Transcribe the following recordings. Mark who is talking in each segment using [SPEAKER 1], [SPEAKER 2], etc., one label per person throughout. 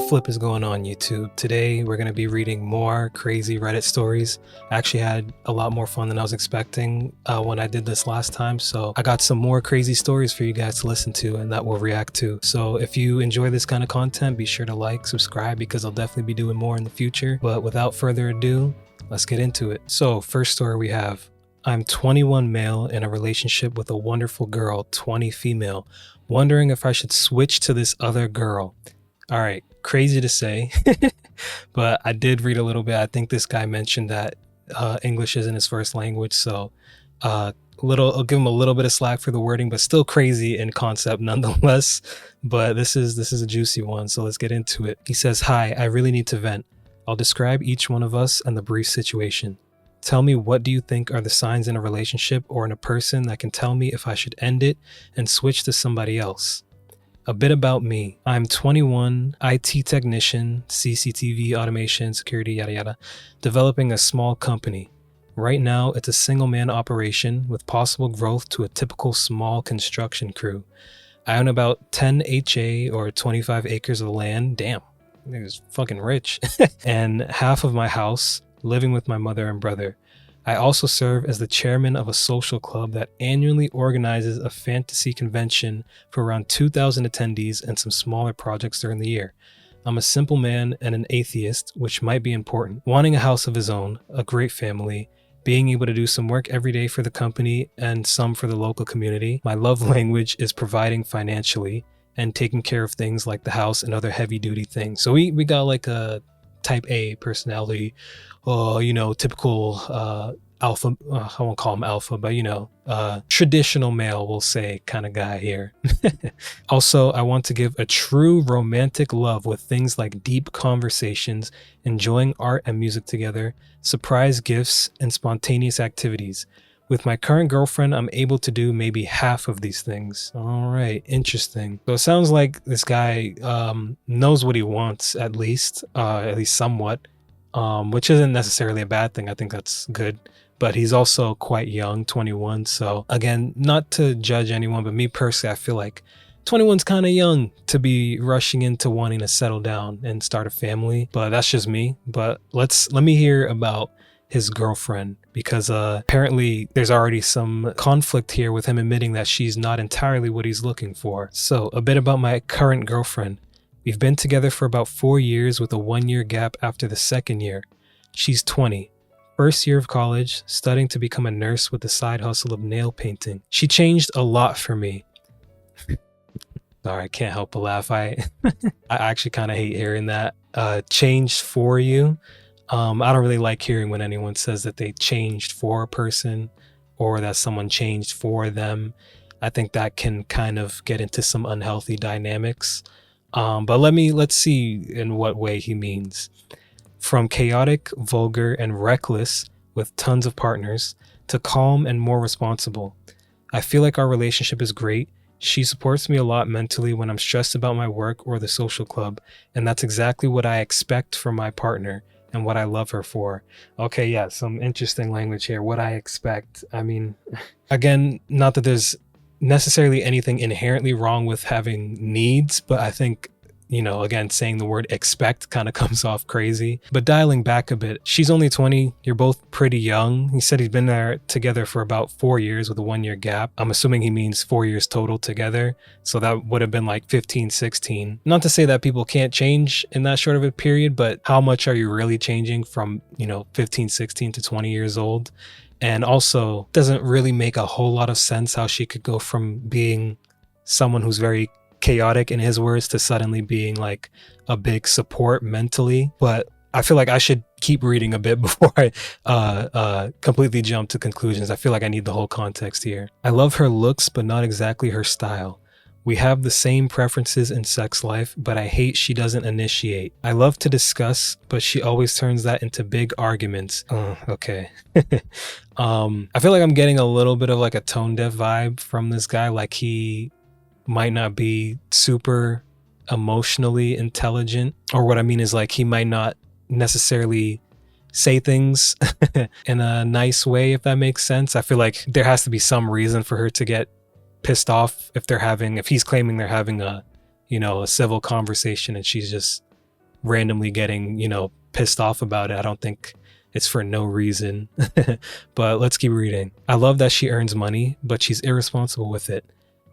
[SPEAKER 1] flip is going on, YouTube? Today we're going to be reading more crazy Reddit stories. I actually had a lot more fun than I was expecting when I did this last time, so I got some more crazy stories for you guys to listen to and that we'll react to. So if you enjoy this kind of content, be sure to like, subscribe, because I'll definitely be doing more in the future. But without further ado, let's get into it. So first story we have: I'm 21 male in a relationship with a wonderful girl, 20 female, wondering if I should switch to this other girl. All right, crazy to say, but I did read a little bit. I think this guy mentioned that English isn't his first language, so I'll give him a little bit of slack for the wording, but still crazy in concept nonetheless. But this is a juicy one, so let's get into it. He says, "Hi, I really need to vent. I'll describe each one of us and the brief situation. Tell me, what do you think are the signs in a relationship or in a person that can tell me if I should end it and switch to somebody else? A bit about me. I'm 21, IT technician, CCTV, automation, security, yada yada, developing a small company. Right now, it's a single-man operation with possible growth to a typical small construction crew. I own about 10 HA or 25 acres of land. Damn, nigga's fucking rich. And half of my house, living with my mother and brother. I also serve as the chairman of a social club that annually organizes a fantasy convention for around 2,000 attendees and some smaller projects during the year. I'm a simple man and an atheist, which might be important. Wanting a house of his own, a great family, being able to do some work every day for the company and some for the local community. My love language is providing financially and taking care of things like the house and other heavy-duty things." So we got like a type A personality, typical alpha, I won't call him alpha, but traditional male, we'll say, kind of guy here. Also, I want to give a true romantic love with things like deep conversations, enjoying art and music together, surprise gifts, and spontaneous activities. With my current girlfriend, I'm able to do maybe half of these things. All right, interesting. So it sounds like this guy knows what he wants, at least somewhat, which isn't necessarily a bad thing. I think that's good. But he's also quite young, 21. So again, not to judge anyone, but me personally, I feel like 21's kind of young to be rushing into wanting to settle down and start a family. But that's just me. But let me hear about his girlfriend, because apparently there's already some conflict here with him admitting that she's not entirely what he's looking for. So a bit about my current girlfriend. We've been together for about 4 years with a 1-year gap after the second year. She's 20, first year of college, studying to become a nurse with the side hustle of nail painting. She changed a lot for me. Sorry, I can't help but laugh. I actually kind of hate hearing that. Changed for you. I don't really like hearing when anyone says that they changed for a person or that someone changed for them. I think that can kind of get into some unhealthy dynamics. But let's see in what way he means. From chaotic, vulgar, and reckless with tons of partners to calm and more responsible. I feel like our relationship is great. She supports me a lot mentally when I'm stressed about my work or the social club, and that's exactly what I expect from my partner and what I love her for. Okay, yeah, some interesting language here. What I expect. I mean, again, not that there's necessarily anything inherently wrong with having needs, but I think, again, saying the word expect kind of comes off crazy. But dialing back a bit, she's only 20, you're both pretty young. He said he's been there together for about 4 years with a 1-year gap. I'm assuming he means 4 years total together. So that would have been like 15, 16. Not to say that people can't change in that short of a period, but how much are you really changing from, 15, 16 to 20 years old? And also, doesn't really make a whole lot of sense how she could go from being someone who's very chaotic, in his words, to suddenly being like a big support mentally. But I feel like I should keep reading a bit before I completely jump to conclusions. I feel like I need the whole context here. I love her looks, but not exactly her style. We have the same preferences in sex life, but I hate she doesn't initiate. I love to discuss, but she always turns that into big arguments. Okay. I feel like I'm getting a little bit of like a tone deaf vibe from this guy. Like he might not be super emotionally intelligent, or what I mean is like he might not necessarily say things in a nice way, if that makes sense. I feel like there has to be some reason for her to get pissed off if he's claiming they're having a civil conversation and she's just randomly getting, pissed off about it. I don't think it's for no reason. But let's keep reading. I love that she earns money, but she's irresponsible with it.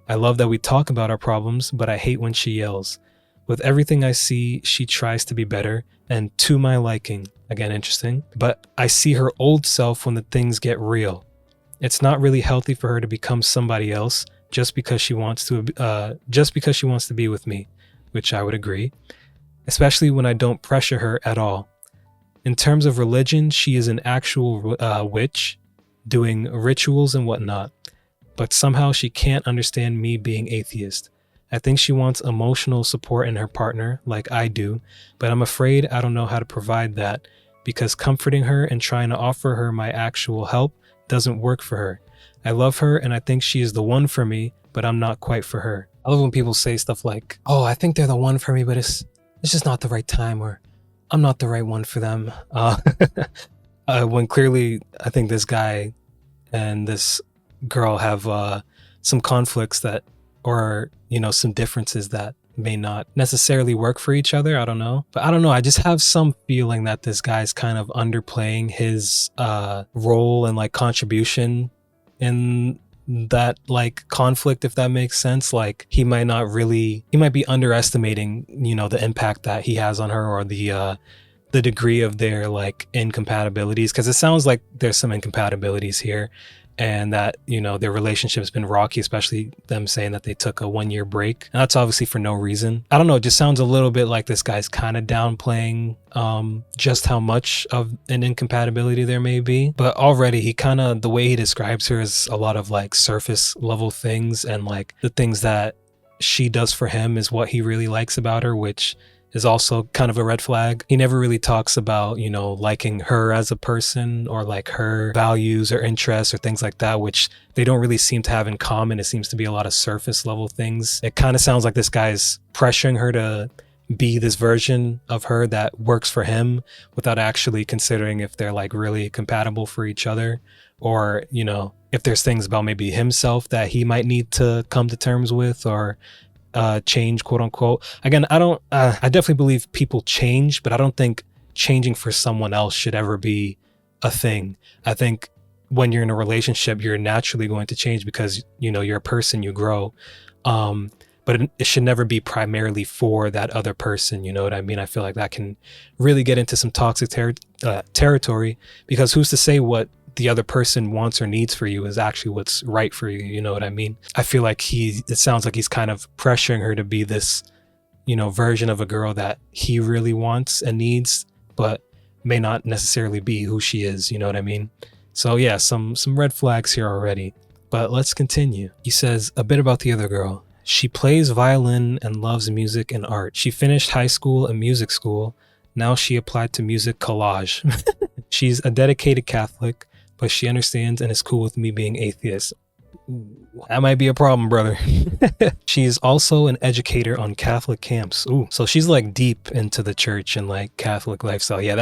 [SPEAKER 1] I love that we talk about our problems, but I hate when she yells. With everything I see, she tries to be better and to my liking. Again, interesting. But I see her old self when the things get real. It's not really healthy for her to become somebody else just because she wants to be with me, which I would agree, especially when I don't pressure her at all. In terms of religion, she is an actual witch doing rituals and whatnot, but somehow she can't understand me being atheist. I think she wants emotional support in her partner like I do, but I'm afraid I don't know how to provide that because comforting her and trying to offer her my actual help doesn't work for her. I love her and I think she is the one for me, but I'm not quite for her. I love when people say stuff like, oh, I think they're the one for me, but it's just not the right time, or I'm not the right one for them. When clearly I think this guy and this girl have some conflicts that, or, some differences that may not necessarily work for each other. I don't know. But I don't know. I just have some feeling that this guy's kind of underplaying his role and like contribution in that like conflict, if that makes sense. Like he might be underestimating, the impact that he has on her, or the degree of their like incompatibilities, because it sounds like there's some incompatibilities here, and that, their relationship's been rocky, especially them saying that they took a 1-year break. And that's obviously for no reason. I don't know, it just sounds a little bit like this guy's kind of downplaying just how much of an incompatibility there may be. But already the way he describes her is a lot of like surface level things, and like the things that she does for him is what he really likes about her, which is also kind of a red flag. He never really talks about, liking her as a person, or like her values or interests or things like that, which they don't really seem to have in common. It seems to be a lot of surface level things. It kind of sounds like this guy's pressuring her to be this version of her that works for him without actually considering if they're like really compatible for each other, or, if there's things about maybe himself that he might need to come to terms with, or change, quote unquote. Again, I definitely believe people change, but I don't think changing for someone else should ever be a thing. I think when you're in a relationship, you're naturally going to change because, you're a person, you grow. But it should never be primarily for that other person. You know what I mean? I feel like that can really get into some toxic territory, because who's to say what the other person wants or needs for you is actually what's right for you. You know what I mean? I feel like it sounds like he's kind of pressuring her to be this, version of a girl that he really wants and needs, but may not necessarily be who she is. You know what I mean? So yeah, some red flags here already, but let's continue. He says a bit about the other girl. She plays violin and loves music and art. She finished high school and music school. Now she applied to music collage. She's a dedicated Catholic, but she understands and is cool with me being atheist. Ooh, that might be a problem, brother. She's also an educator on Catholic camps. Ooh, so she's like deep into the church and like Catholic lifestyle. Yeah,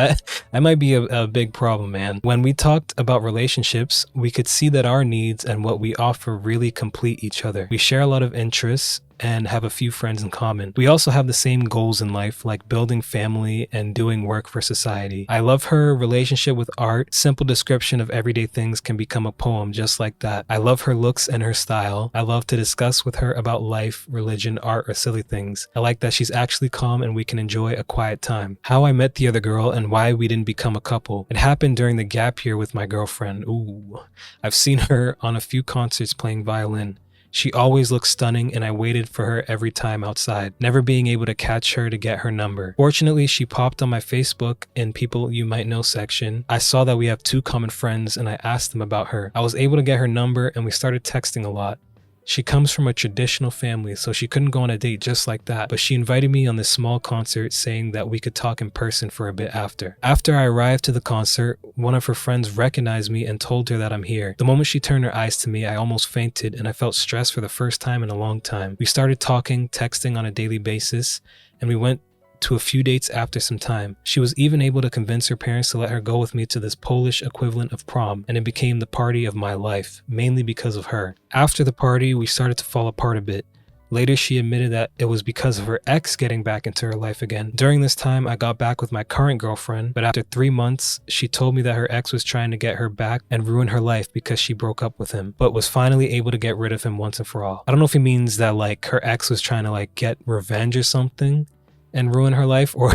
[SPEAKER 1] that might be a big problem, man. When we talked about relationships, we could see that our needs and what we offer really complete each other. We share a lot of interests and have a few friends in common. We also have the same goals in life, like building family and doing work for society. I love her relationship with art. Simple description of everyday things can become a poem just like that. I love her looks and her style. I love to discuss with her about life, religion, art, or silly things. I like that she's actually calm and we can enjoy a quiet time. How I met the other girl and why we didn't become a couple. It happened during the gap year with my girlfriend. Ooh, I've seen her on a few concerts playing violin. She always looks stunning, and I waited for her every time outside, never being able to catch her to get her number. Fortunately, she popped on my Facebook in People You Might Know section. I saw that we have 2 common friends, and I asked them about her. I was able to get her number, and we started texting a lot. She comes from a traditional family, so she couldn't go on a date just like that, but she invited me on this small concert, saying that we could talk in person for a bit after. After I arrived to the concert, one of her friends recognized me and told her that I'm here. The moment she turned her eyes to me, I almost fainted, and I felt stressed for the first time in a long time. We started talking, texting on a daily basis, and we went to a few dates after some time. She was even able to convince her parents to let her go with me to this Polish equivalent of prom, and it became the party of my life, mainly because of her. After the party, we started to fall apart a bit. Later, she admitted that it was because of her ex getting back into her life again. During this time, I got back with my current girlfriend, but after 3 months, she told me that her ex was trying to get her back and ruin her life because she broke up with him, but was finally able to get rid of him once and for all. I don't know if he means that like her ex was trying to like get revenge or something and ruin her life, or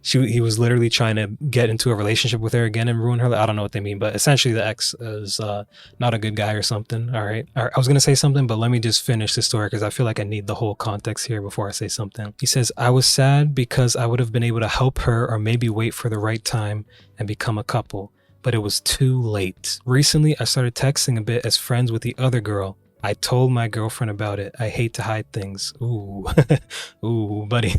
[SPEAKER 1] he was literally trying to get into a relationship with her again and ruin her life. I don't know what they mean, but essentially the ex is not a good guy or something. All right. I was going to say something, but let me just finish the story because I feel like I need the whole context here before I say something. He says, I was sad because I would have been able to help her or maybe wait for the right time and become a couple, but it was too late. Recently, I started texting a bit as friends with the other girl. I told my girlfriend about it. I hate to hide things. Ooh, ooh, buddy.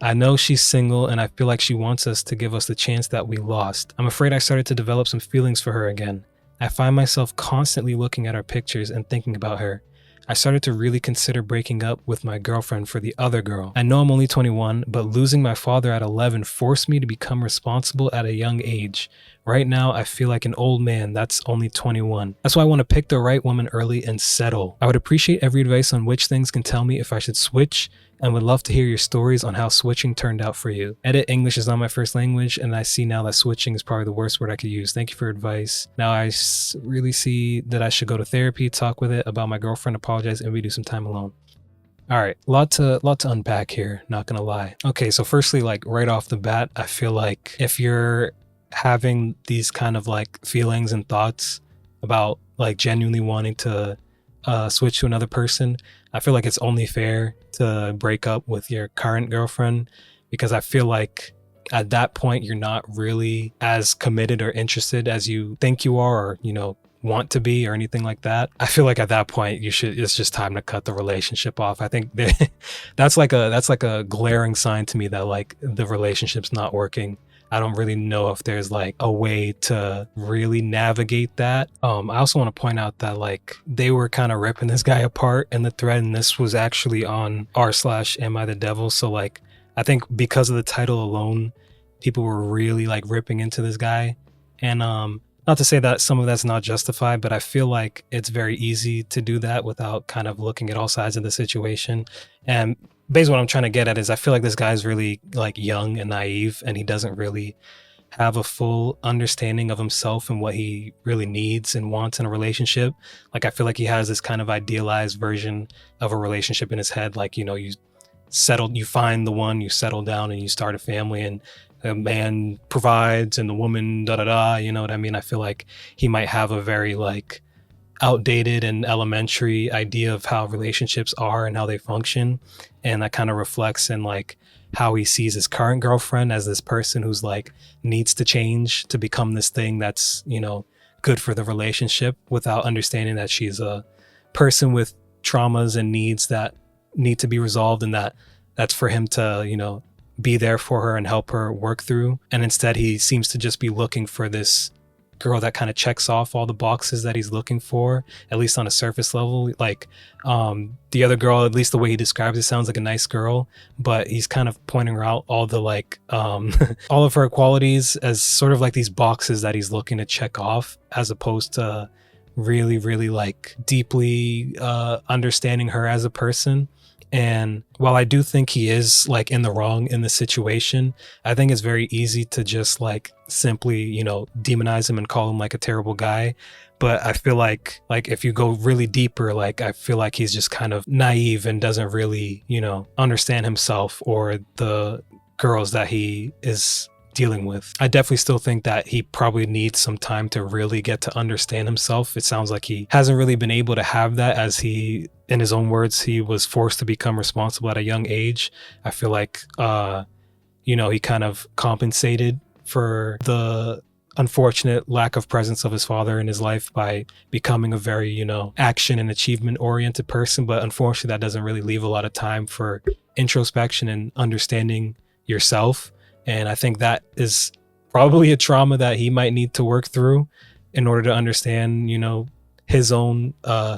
[SPEAKER 1] I know she's single and I feel like she wants us to give us the chance that we lost. I'm afraid I started to develop some feelings for her again. I find myself constantly looking at our pictures and thinking about her. I started to really consider breaking up with my girlfriend for the other girl. I know I'm only 21, but losing my father at 11 forced me to become responsible at a young age. Right now, I feel like an old man that's only 21. That's why I want to pick the right woman early and settle. I would appreciate every advice on which things can tell me if I should switch, and would love to hear your stories on how switching turned out for you. Edit, English is not my first language, and I see now that switching is probably the worst word I could use. Thank you for your advice. Now I really see that I should go to therapy, talk with it about my girlfriend, apologize, and maybe do some time alone. All right, lot to unpack here, not gonna lie. Okay, so firstly, like right off the bat, I feel like if you're having these kind of like feelings and thoughts about like genuinely wanting to switch to another person, I feel like it's only fair to break up with your current girlfriend, because I feel like at that point you're not really as committed or interested as you think you are, or want to be, or anything like that. I feel like at that point it's just time to cut the relationship off. I think that's like a glaring sign to me that like the relationship's not working. I don't really know if there's like a way to really navigate that. I also want to point out that like they were kind of ripping this guy apart in the thread, and this was actually on r/AmITheDevil. So like I think because of the title alone, people were really like ripping into this guy. And not to say that some of that's not justified, but I feel like it's very easy to do that without kind of looking at all sides of the situation. And basically what I'm trying to get at is I feel like this guy's really like young and naive, and he doesn't really have a full understanding of himself and what he really needs and wants in a relationship. Like I feel like he has this kind of idealized version of a relationship in his head. Like, you find the one, you settle down and you start a family, and a man provides and the woman you know what I mean? I feel like he might have a very like outdated and elementary idea of how relationships are and how they function, and that kind of reflects in like how he sees his current girlfriend as this person who's like needs to change to become this thing that's good for the relationship, without understanding that she's a person with traumas and needs that need to be resolved, and that's for him to be there for her and help her work through. And instead he seems to just be looking for this girl that kind of checks off all the boxes that he's looking for, at least on a surface level. Like the other girl, at least the way he describes it, sounds like a nice girl, but he's kind of pointing out all the like all of her qualities as sort of like these boxes that he's looking to check off, as opposed to really like deeply understanding her as a person. And while I do think he is like in the wrong in the situation, I think it's very easy to just like simply, demonize him and call him like a terrible guy. But I feel like if you go really deeper, like I feel like he's just kind of naive and doesn't really, understand himself or the girls that he is dealing with. I definitely still think that he probably needs some time to really get to understand himself. It sounds like he hasn't really been able to have that, as he, in his own words, he was forced to become responsible at a young age. I feel like, he kind of compensated for the unfortunate lack of presence of his father in his life by becoming a very, action and achievement oriented person. But unfortunately, that doesn't really leave a lot of time for introspection and understanding yourself. And I think that is probably a trauma that he might need to work through in order to understand, his own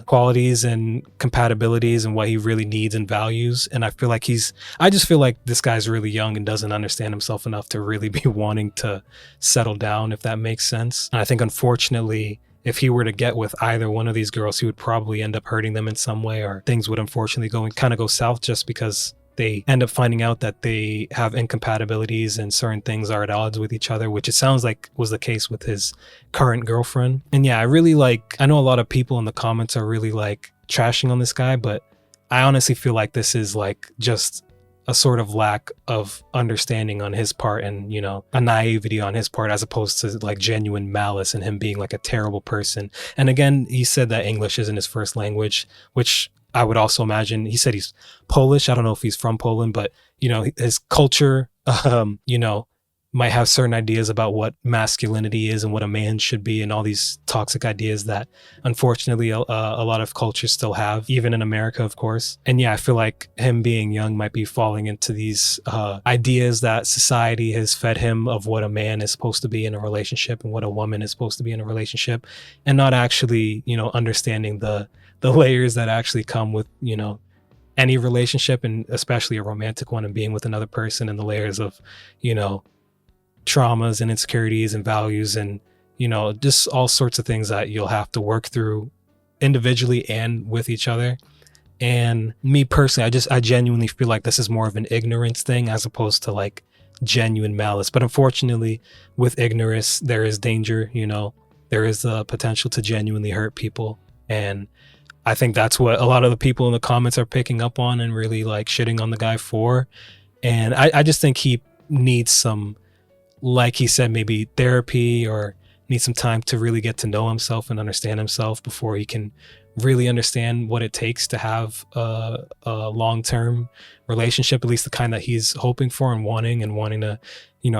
[SPEAKER 1] qualities and compatibilities and what he really needs and values. And I just feel like this guy's really young and doesn't understand himself enough to really be wanting to settle down, if that makes sense. And I think unfortunately, if he were to get with either one of these girls, he would probably end up hurting them in some way, or things would unfortunately go south just because they end up finding out that they have incompatibilities and certain things are at odds with each other, which it sounds like was the case with his current girlfriend. And yeah, I know a lot of people in the comments are really like trashing on this guy, but I honestly feel like this is like just a sort of lack of understanding on his part, and a naivety on his part, as opposed to like genuine malice and him being like a terrible person. And again, he said that English isn't his first language, which I would also imagine. He said he's Polish. I don't know if he's from Poland, but his culture might have certain ideas about what masculinity is and what a man should be, and all these toxic ideas that unfortunately a lot of cultures still have, even in America, of course. And yeah, I feel like him being young might be falling into these ideas that society has fed him of what a man is supposed to be in a relationship and what a woman is supposed to be in a relationship, and not actually understanding the layers that actually come with any relationship, and especially a romantic one, and being with another person, and the layers of traumas and insecurities and values, and just all sorts of things that you'll have to work through individually and with each other. And me personally, I genuinely feel like this is more of an ignorance thing as opposed to like genuine malice. But unfortunately, with ignorance there is danger. There is the potential to genuinely hurt people, and I think that's what a lot of the people in the comments are picking up on and really like shitting on the guy for. And I just think he needs some, like he said, maybe therapy, or needs some time to really get to know himself and understand himself before he can really understand what it takes to have a long-term relationship, at least the kind that he's hoping for and wanting to,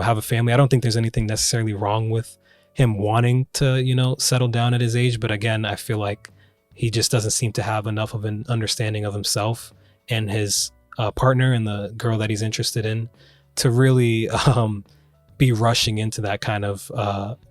[SPEAKER 1] have a family. I don't think there's anything necessarily wrong with him wanting to, settle down at his age. But again, I feel like he just doesn't seem to have enough of an understanding of himself and his partner and the girl that he's interested in to really be rushing into that kind of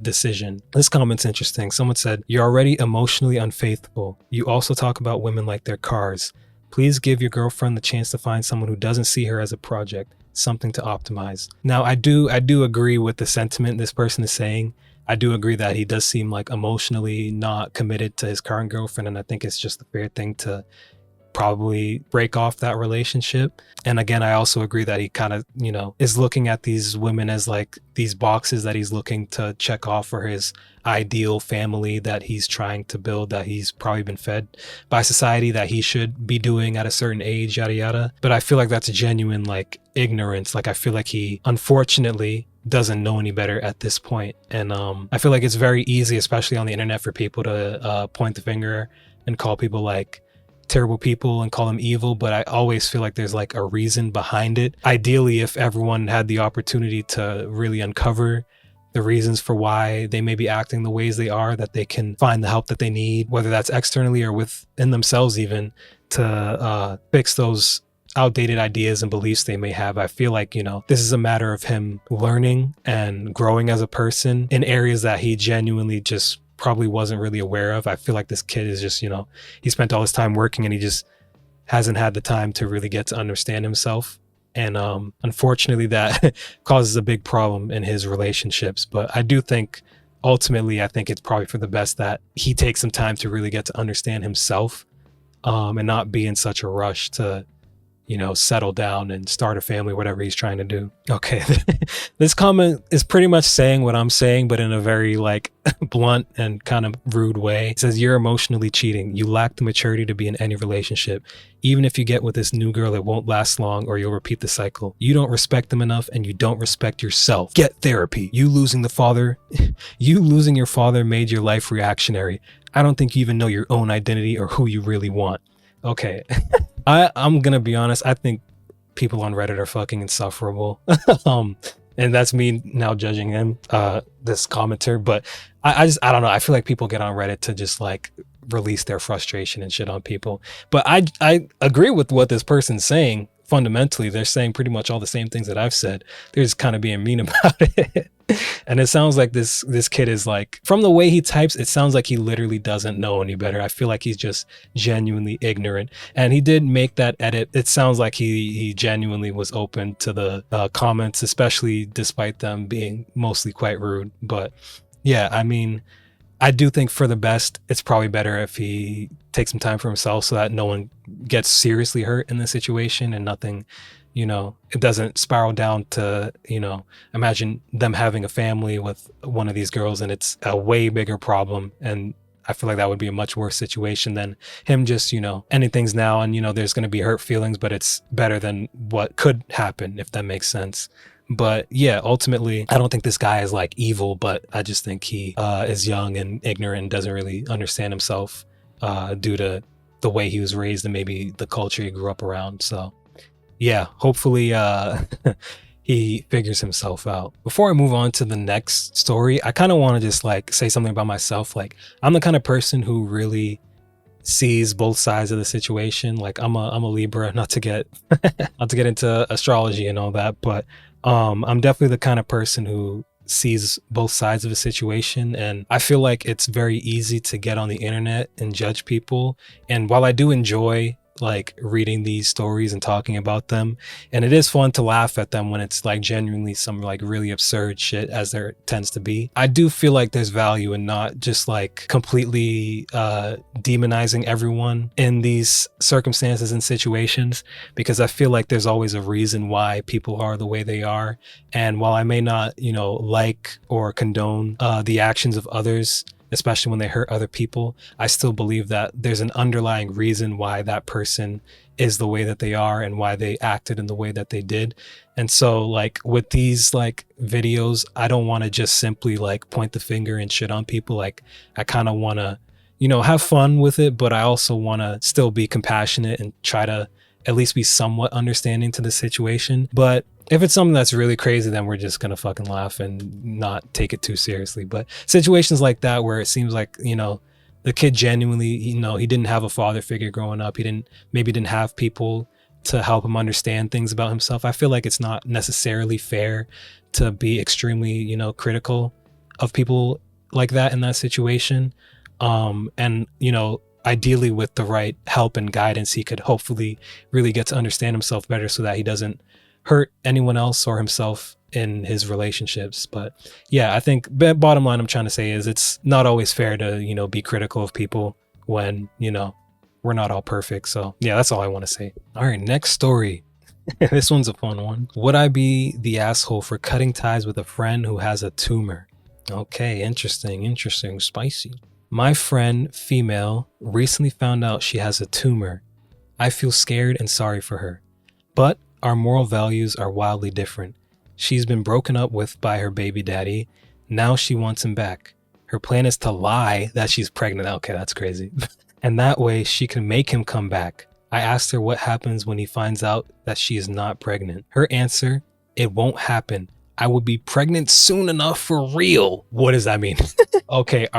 [SPEAKER 1] decision. This comment's interesting. Someone said, "You're already emotionally unfaithful. You also talk about women like they're cars. Please give your girlfriend the chance to find someone who doesn't see her as a project, something to optimize." Now, I do agree with the sentiment this person is saying. I do agree that he does seem like emotionally not committed to his current girlfriend, and I think it's just a fair thing to probably break off that relationship. And again, I also agree that he kind of, is looking at these women as like these boxes that he's looking to check off for his ideal family that he's trying to build, that he's probably been fed by society that he should be doing at a certain age, yada yada. But I feel like that's a genuine like ignorance. Like I feel like he unfortunately doesn't know any better at this point. And I feel like it's very easy, especially on the internet, for people to point the finger and call people like terrible people and call them evil, but I always feel like there's like a reason behind it. Ideally, if everyone had the opportunity to really uncover the reasons for why they may be acting the ways they are, that they can find the help that they need, whether that's externally or within themselves even, to fix those outdated ideas and beliefs they may have. I feel like, this is a matter of him learning and growing as a person in areas that he genuinely just probably wasn't really aware of. I feel like this kid is just, he spent all his time working and he just hasn't had the time to really get to understand himself. And unfortunately that causes a big problem in his relationships. But I do think ultimately, I think it's probably for the best that he takes some time to really get to understand himself, and not be in such a rush to settle down and start a family, whatever he's trying to do. Okay. This comment is pretty much saying what I'm saying, but in a very like blunt and kind of rude way. It says, "You're emotionally cheating. You lack the maturity to be in any relationship. Even if you get with this new girl, it won't last long or you'll repeat the cycle. You don't respect them enough and you don't respect yourself. Get therapy. You losing your father made your life reactionary. I don't think you even know your own identity or who you really want." Okay. I'm gonna be honest. I think people on Reddit are fucking insufferable. And that's me now judging him, this commenter. But I don't know. I feel like people get on Reddit to just like release their frustration and shit on people. But I agree with what this person's saying. Fundamentally, they're saying pretty much all the same things that I've said. They're just kind of being mean about it. And it sounds like this kid is like, from the way he types, it sounds like he literally doesn't know any better. I feel like he's just genuinely ignorant. And he did make that edit. It sounds like he genuinely was open to the comments, especially despite them being mostly quite rude. But yeah, I mean, I do think for the best, it's probably better if he takes some time for himself so that no one gets seriously hurt in the situation and nothing, it doesn't spiral down to, imagine them having a family with one of these girls and it's a way bigger problem. And I feel like that would be a much worse situation than him just, ending things now. And, there's going to be hurt feelings, but it's better than what could happen, if that makes sense. But yeah, ultimately, I don't think this guy is like evil, but I just think he is young and ignorant and doesn't really understand himself due to the way he was raised and maybe the culture he grew up around. So yeah, hopefully he figures himself out. Before I move on to the next story, I kind of want to just like say something about myself. Like, I'm the kind of person who really sees both sides of the situation. Like, I'm a Libra, not to get into astrology and all that, but I'm definitely the kind of person who sees both sides of a situation. And I feel like it's very easy to get on the internet and judge people. And while I do enjoy like reading these stories and talking about them, and it is fun to laugh at them when it's like genuinely some like really absurd shit, as there tends to be, I do feel like there's value in not just like completely demonizing everyone in these circumstances and situations, because I feel like there's always a reason why people are the way they are. And while I may not like or condone the actions of others, especially when they hurt other people, I still believe that there's an underlying reason why that person is the way that they are and why they acted in the way that they did. And so like with these like videos, I don't want to just simply like point the finger and shit on people. Like, I kind of want to, have fun with it, but I also want to still be compassionate and try to at least be somewhat understanding to the situation. But if it's something that's really crazy, then we're just gonna fucking laugh and not take it too seriously. But situations like that where it seems like, the kid genuinely, he didn't have a father figure growing up. He maybe didn't have people to help him understand things about himself. I feel like it's not necessarily fair to be extremely, critical of people like that in that situation. And, ideally with the right help and guidance, he could hopefully really get to understand himself better so that he doesn't hurt anyone else or himself in his relationships. But yeah, I think bottom line I'm trying to say is it's not always fair to, be critical of people when, we're not all perfect. So yeah, that's all I want to say. All right, next story. This one's a fun one. Would I be the asshole for cutting ties with a friend who has a tumor? Okay, interesting, spicy. My friend, female, recently found out she has a tumor. I feel scared and sorry for her, but our moral values are wildly different. She's been broken up with by her baby daddy. Now she wants him back. Her plan is to lie that she's pregnant. Okay, that's crazy. And that way she can make him come back. I asked her what happens when he finds out that she is not pregnant. Her answer, it won't happen. I would be pregnant soon enough for real. What does that mean? Okay, I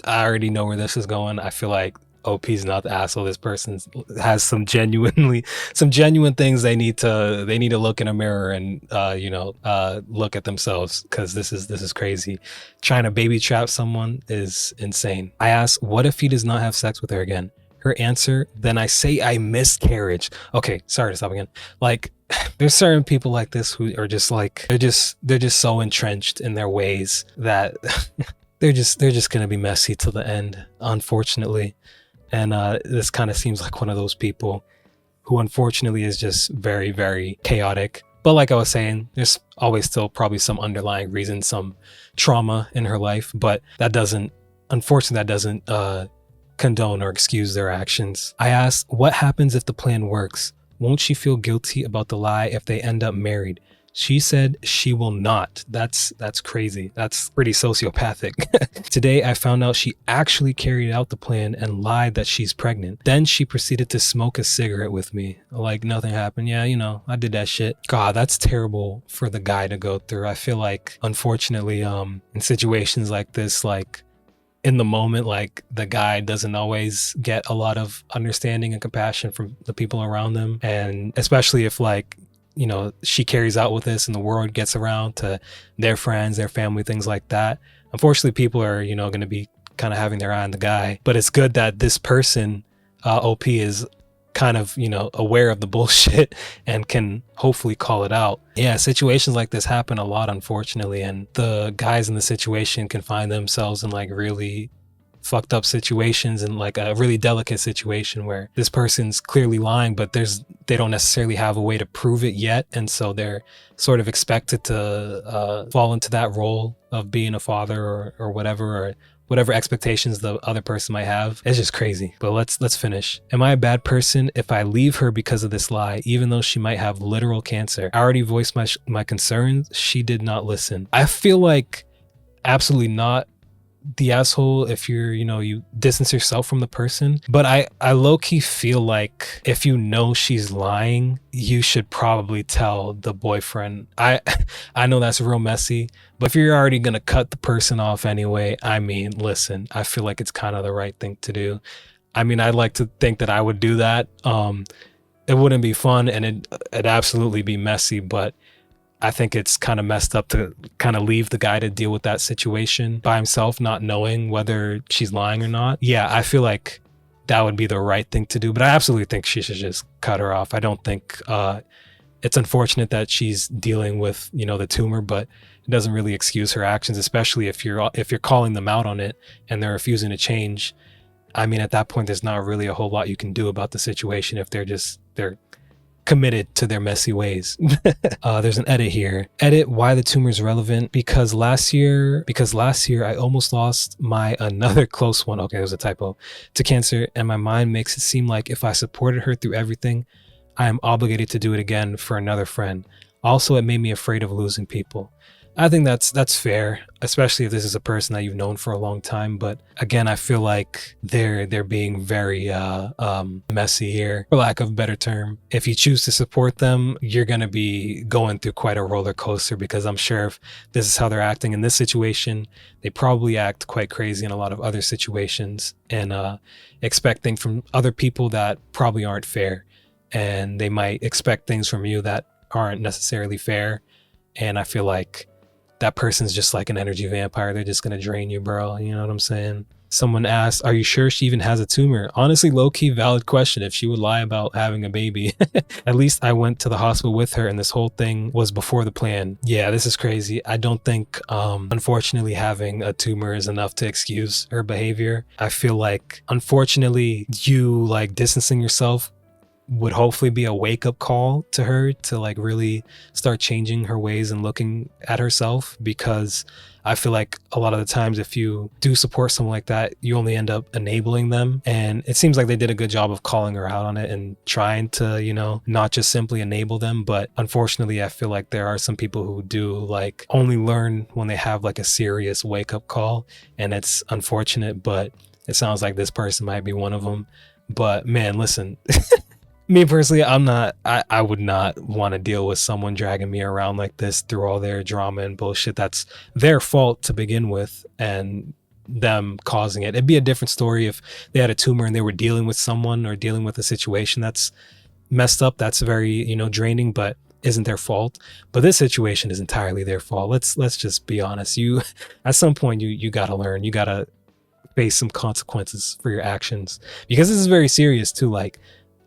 [SPEAKER 1] already know where this is going. I feel like OP's not the asshole. This person has some genuine things they need to look in a mirror and look at themselves, because this is crazy. Trying to baby trap someone is insane. I asked, what if he does not have sex with her again? Her answer, then I say I miscarriage. Okay, sorry to stop again. Like, there's certain people like this who are just like, they're just so entrenched in their ways that they're just gonna be messy till the end, unfortunately. And this kind of seems like one of those people who unfortunately is just very, very chaotic. But like I was saying, there's always still probably some underlying reason, some trauma in her life, but unfortunately that doesn't condone or excuse their actions. I asked, what happens if the plan works? Won't she feel guilty about the lie if they end up married? She said she will not. That's crazy. That's pretty sociopathic. Today, I found out she actually carried out the plan and lied that she's pregnant. Then she proceeded to smoke a cigarette with me. Like nothing happened. Yeah, I did that shit. God, that's terrible for the guy to go through. I feel like, unfortunately, in situations like this, like, in the moment, like, the guy doesn't always get a lot of understanding and compassion from the people around them. And especially if, like, she carries out with this and the word gets around to their friends, their family, things like that. Unfortunately, people are, going to be kind of having their eye on the guy. But it's good that this person, OP, is kind of, aware of the bullshit and can hopefully call it out. Yeah, situations like this happen a lot, unfortunately, and the guys in the situation can find themselves in like really fucked up situations and like a really delicate situation where this person's clearly lying, but they don't necessarily have a way to prove it yet, and so they're sort of expected to fall into that role of being a father or whatever expectations the other person might have. It's just crazy. But let's finish. Am I a bad person if I leave her because of this lie, even though she might have literal cancer? I already voiced my concerns. She did not listen. I feel like absolutely not the asshole if you distance yourself from the person, but I low-key feel like if you know she's lying, you should probably tell the boyfriend. I know that's real messy, but if you're already gonna cut the person off anyway, I mean, listen, I feel like it's kind of the right thing to do. I mean, I'd like to think that I would do that. It wouldn't be fun and it'd absolutely be messy, but I think it's kind of messed up to kind of leave the guy to deal with that situation by himself, not knowing whether she's lying or not. Yeah, I feel like that would be the right thing to do, but I absolutely think she should just cut her off. I don't think it's unfortunate that she's dealing with, the tumor, but it doesn't really excuse her actions, especially if you're calling them out on it and they're refusing to change. I mean, at that point, there's not really a whole lot you can do about the situation if they're committed to their messy ways. There's an edit here. Edit why the tumor is relevant. Because last year I almost lost my another close one. Okay, there's a typo. To cancer, and my mind makes it seem like if I supported her through everything, I am obligated to do it again for another friend. Also, it made me afraid of losing people. I think that's fair, especially if this is a person that you've known for a long time. But again, I feel like they're being very messy here, for lack of a better term. If you choose to support them, you're gonna be going through quite a roller coaster, because I'm sure if this is how they're acting in this situation, they probably act quite crazy in a lot of other situations and expect things from other people that probably aren't fair, and they might expect things from you that aren't necessarily fair. And I feel like that person's just like an energy vampire. They're just gonna drain you, bro. You know what I'm saying? Someone asked, are you sure she even has a tumor? Honestly, low-key valid question if she would lie about having a baby. At least I went to the hospital with her and this whole thing was before the plan. Yeah, this is crazy. I don't think, unfortunately, having a tumor is enough to excuse her behavior. I feel like, unfortunately, you like distancing yourself would hopefully be a wake-up call to her to like really start changing her ways and looking at herself, because I feel like a lot of the times if you do support someone like that, you only end up enabling them. And it seems like they did a good job of calling her out on it and trying to, not just simply enable them. But unfortunately, I feel like there are some people who do like only learn when they have like a serious wake-up call, and it's unfortunate, but it sounds like this person might be one of them. But man, listen, me personally, I would not want to deal with someone dragging me around like this through all their drama and bullshit. That's their fault to begin with, and them causing it. It'd be a different story if they had a tumor and they were dealing with someone or dealing with a situation that's messed up. That's very, draining, but isn't their fault. But this situation is entirely their fault. Let's just be honest. At some point, you gotta learn. You gotta face some consequences for your actions, because this is very serious too. Like,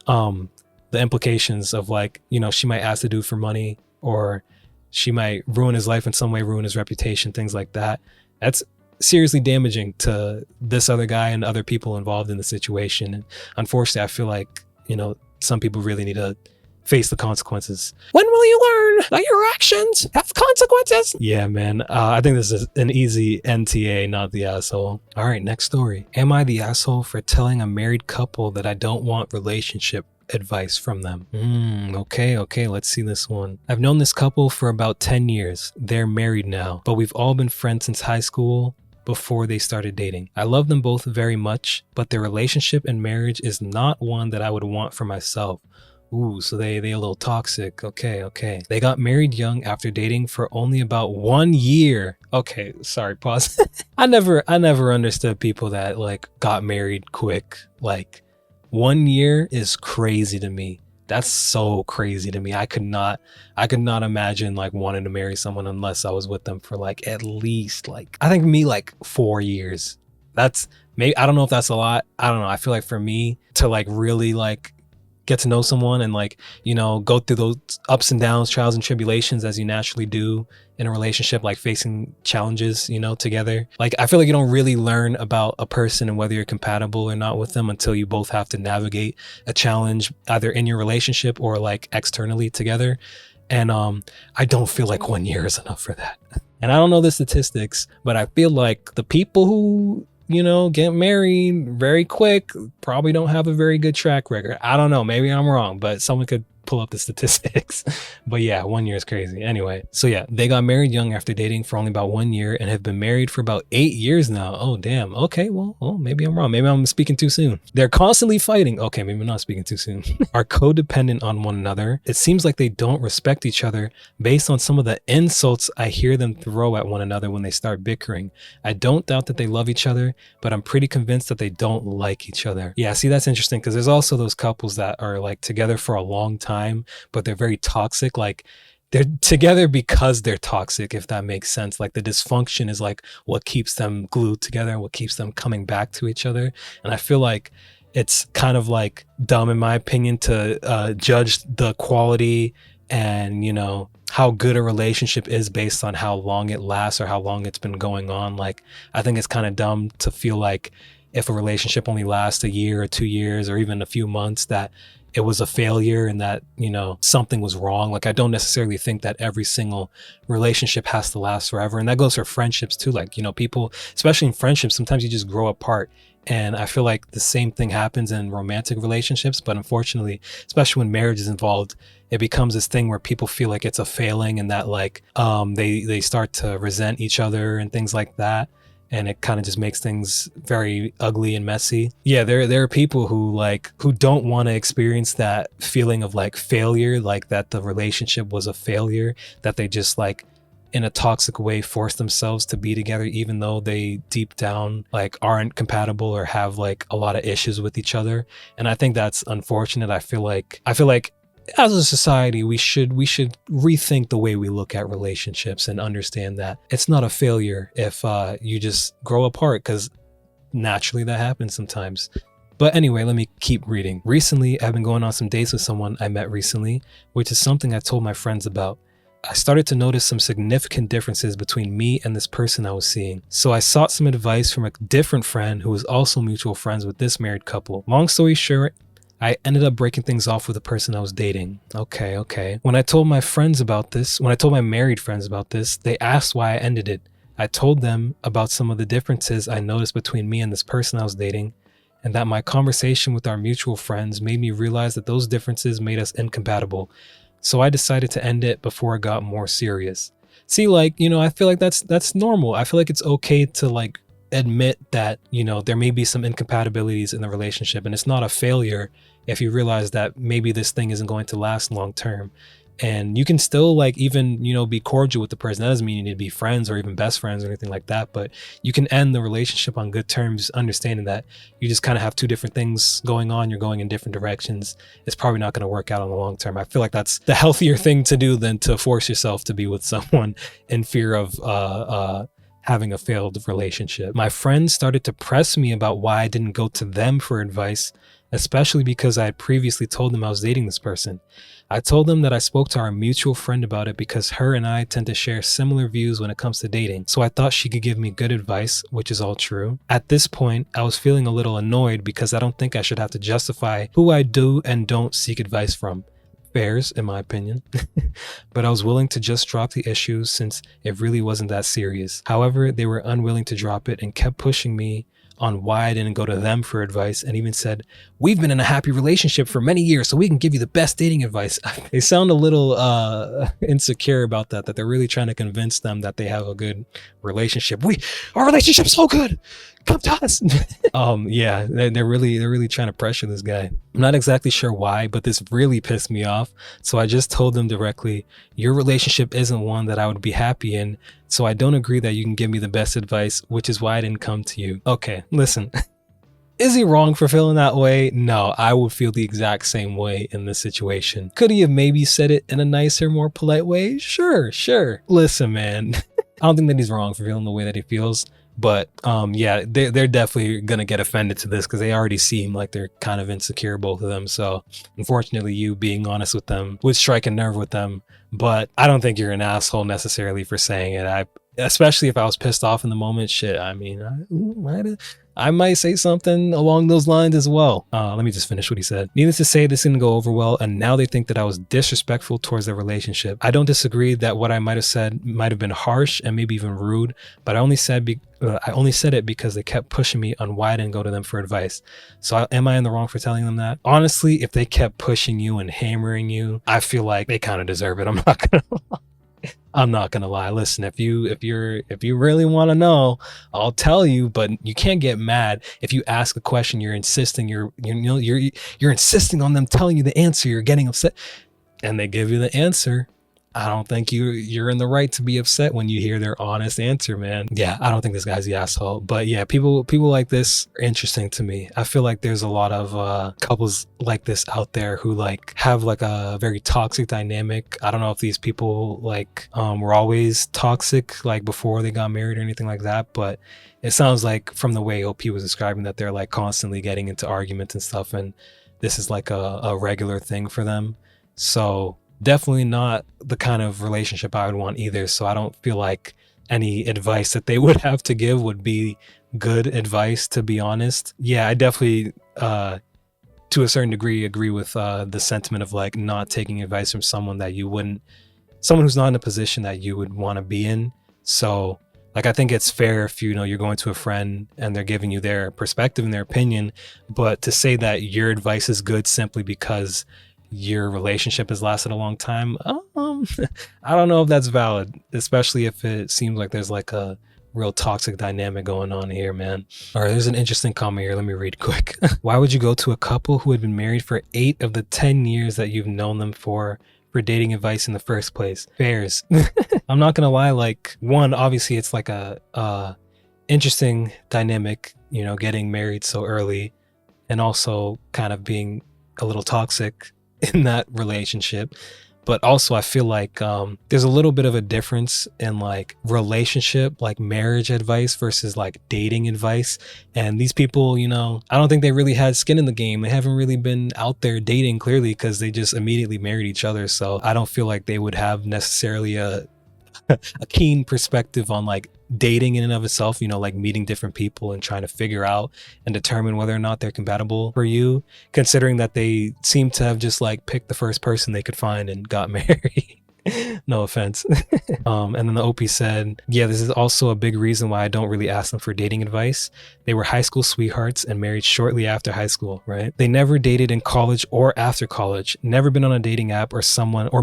[SPEAKER 1] the implications of like, she might ask the dude for money, or she might ruin his life in some way, ruin his reputation, things like that. That's seriously damaging to this other guy and other people involved in the situation. And unfortunately, I feel like, some people really need to face the consequences. When will you learn that your actions have consequences? Yeah, man. I think this is an easy NTA, not the asshole. All right, next story. Am I the asshole for telling a married couple that I don't want relationship advice from them? Okay, let's see this one. I've known this couple for about 10 years. They're married now, but we've all been friends since high school, before they started dating. I love them both very much, but their relationship and marriage is not one that I would want for myself. Ooh, so they a little toxic. Okay. They got married young after dating for only about 1 year. Okay, sorry, pause. I never understood people that like got married quick. Like 1 year is crazy to me. That's so crazy to me. I could not imagine like wanting to marry someone unless I was with them for like at least like, I think for me like 4 years. That's maybe, I don't know if that's a lot. I don't know. I feel like for me to like really like get to know someone and like, go through those ups and downs, trials and tribulations as you naturally do in a relationship, like facing challenges, together. Like, I feel like you don't really learn about a person and whether you're compatible or not with them until you both have to navigate a challenge either in your relationship or like externally together. And I don't feel like 1 year is enough for that. And I don't know the statistics, but I feel like the people who get married very quick probably don't have a very good track record. I don't know, maybe I'm wrong, but someone could pull up the statistics. But yeah, 1 year is crazy. Anyway, so yeah, they got married young after dating for only about 1 year and have been married for about 8 years now. Oh damn. Okay, well, maybe I'm wrong. Maybe I'm speaking too soon. They're constantly fighting. Okay, maybe I'm not speaking too soon. Are codependent on one another. It seems like they don't respect each other based on some of the insults I hear them throw at one another when they start bickering. I don't doubt that they love each other, but I'm pretty convinced that they don't like each other. Yeah, see, that's interesting because there's also those couples that are like together for a long time, but they're very toxic. Like, they're together because they're toxic, if that makes sense. Like, the dysfunction is like what keeps them glued together and what keeps them coming back to each other. And I feel like it's kind of like dumb, in my opinion, to judge the quality and how good a relationship is based on how long it lasts or how long it's been going on. Like, I think it's kind of dumb to feel like if a relationship only lasts a year or 2 years or even a few months, that it was a failure and that, something was wrong. Like, I don't necessarily think that every single relationship has to last forever. And that goes for friendships too. Like, people, especially in friendships, sometimes you just grow apart. And I feel like the same thing happens in romantic relationships. But unfortunately, especially when marriage is involved, it becomes this thing where people feel like it's a failing and that like they start to resent each other and things like that. And it kind of just makes things very ugly and messy. Yeah, there are people who don't want to experience that feeling of like failure, like that the relationship was a failure, that they just like in a toxic way force themselves to be together even though they deep down like aren't compatible or have like a lot of issues with each other. And I think that's unfortunate. I feel like as a society, we should rethink the way we look at relationships and understand that it's not a failure if you just grow apart, because naturally that happens sometimes. But anyway, let me keep reading. Recently, I've been going on some dates with someone I met recently, which is something I told my friends about. I started to notice some significant differences between me and this person I was seeing. So I sought some advice from a different friend who was also mutual friends with this married couple. Long story short, I ended up breaking things off with the person I was dating. Okay. When I told my married friends about this, they asked why I ended it. I told them about some of the differences I noticed between me and this person I was dating, and that my conversation with our mutual friends made me realize that those differences made us incompatible. So I decided to end it before it got more serious. See, like, I feel like that's normal. I feel like it's okay to like admit that, there may be some incompatibilities in the relationship, and it's not a failure if you realize that maybe this thing isn't going to last long term. And you can still like even, be cordial with the person. That doesn't mean you need to be friends or even best friends or anything like that, but you can end the relationship on good terms, understanding that you just kind of have two different things going on. You're going in different directions. It's probably not going to work out on the long term. I feel like that's the healthier thing to do than to force yourself to be with someone in fear of having a failed relationship. My friends started to press me about why I didn't go to them for advice, especially because I had previously told them I was dating this person. I told them that I spoke to our mutual friend about it because her and I tend to share similar views when it comes to dating. So I thought she could give me good advice, which is all true. At this point, I was feeling a little annoyed because I don't think I should have to justify who I do and don't seek advice from. Fairs, in my opinion. But I was willing to just drop the issues since it really wasn't that serious. However, they were unwilling to drop it and kept pushing me on why I didn't go to them for advice, and even said, "We've been in a happy relationship for many years, so we can give you the best dating advice." They sound a little insecure about that they're really trying to convince them that they have a good relationship. Our relationship's so good. Come to us. Yeah, they're really trying to pressure this guy. I'm not exactly sure why, but this really pissed me off. So I just told them directly, your relationship isn't one that I would be happy in. So I don't agree that you can give me the best advice, which is why I didn't come to you. Okay, listen. Is he wrong for feeling that way? No, I would feel the exact same way in this situation. Could he have maybe said it in a nicer, more polite way? Sure. Listen, man. I don't think that he's wrong for feeling the way that he feels. But yeah, they're definitely gonna get offended to this because they already seem like they're kind of insecure, both of them. So unfortunately, you being honest with them would strike a nerve with them. But I don't think you're an asshole necessarily for saying it. Especially if I was pissed off in the moment, shit. I mean, I might say something along those lines as well. Let me just finish what he said. Needless to say, this didn't go over well, and now they think that I was disrespectful towards their relationship. I don't disagree that what I might have said might have been harsh and maybe even rude, but I only said it because they kept pushing me on why I didn't go to them for advice. So am I in the wrong for telling them that? Honestly, if they kept pushing you and hammering you, I feel like they kind of deserve it. I'm not gonna lie. Listen, if you really want to know, I'll tell you. But you can't get mad if you ask a question. You're insisting. You're insisting on them telling you the answer. You're getting upset, and they give you the answer. I don't think you're in the right to be upset when you hear their honest answer, man. Yeah, I don't think this guy's the asshole. But yeah, people like this are interesting to me. I feel like there's a lot of couples like this out there who like have like a very toxic dynamic. I don't know if these people like were always toxic like before they got married or anything like that, but it sounds like from the way OP was describing that they're like constantly getting into arguments and stuff, and this is like a regular thing for them. So definitely not the kind of relationship I would want either. So I don't feel like any advice that they would have to give would be good advice, to be honest. Yeah, I definitely, to a certain degree, agree with the sentiment of like not taking advice from someone who's not in a position that you would want to be in. So like, I think it's fair if, you're going to a friend and they're giving you their perspective and their opinion, but to say that your advice is good simply because your relationship has lasted a long time, I don't know if that's valid, especially if it seems like there's like a real toxic dynamic going on here, man. All right, there's an interesting comment here. Let me read quick. Why would you go to a couple who had been married for 8 of the 10 years that you've known them for dating advice in the first place? Fairs. I'm not gonna lie, like, one, obviously it's like a interesting dynamic, getting married so early and also kind of being a little toxic in that relationship. But also I feel like there's a little bit of a difference in like relationship, like marriage advice versus like dating advice. And these people, I don't think they really had skin in the game. They haven't really been out there dating, clearly, because they just immediately married each other. So I don't feel like they would have necessarily a keen perspective on like dating in and of itself, like meeting different people and trying to figure out and determine whether or not they're compatible for you, considering that they seem to have just like picked the first person they could find and got married. No offense. And then the OP said, yeah, this is also a big reason why I don't really ask them for dating advice. They were high school sweethearts and married shortly after high school, right? They never dated in college or after college, never been on a dating app or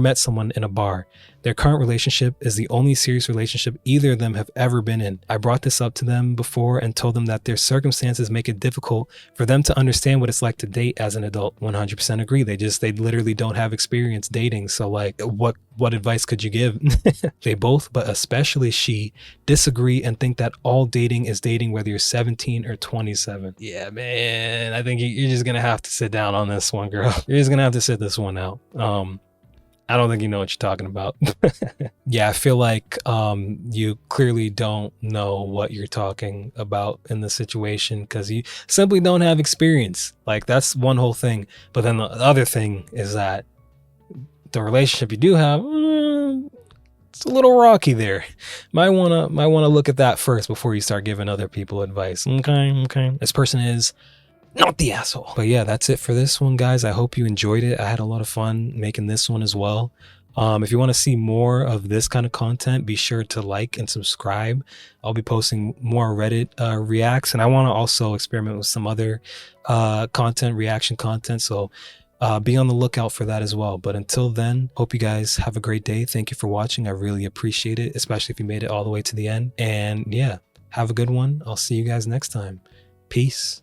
[SPEAKER 1] met someone in a bar. Their current relationship is the only serious relationship either of them have ever been in. I brought this up to them before and told them that their circumstances make it difficult for them to understand what it's like to date as an adult. 100% agree. They literally don't have experience dating. So like, what advice could you give? They both, but especially she, disagree and think that all dating is dating whether you're 17 or 27. Yeah, man, I think you're just gonna have to sit down on this one, girl. You're just gonna have to sit this one out. I don't think you know what you're talking about. Yeah, I feel like you clearly don't know what you're talking about in the situation because you simply don't have experience. Like, that's one whole thing. But then the other thing is that the relationship you do have, it's a little rocky there. Might wanna look at that first before you start giving other people advice. Okay. This person is not the asshole. But yeah, that's it for this one, guys. I hope you enjoyed it. I had a lot of fun making this one as well. If you want to see more of this kind of content, be sure to like and subscribe. I'll be posting more Reddit reacts, and I want to also experiment with some other reaction content. So be on the lookout for that as well. But until then, hope you guys have a great day. Thank you for watching. I really appreciate it, especially if you made it all the way to the end. And yeah, have a good one. I'll see you guys next time. Peace.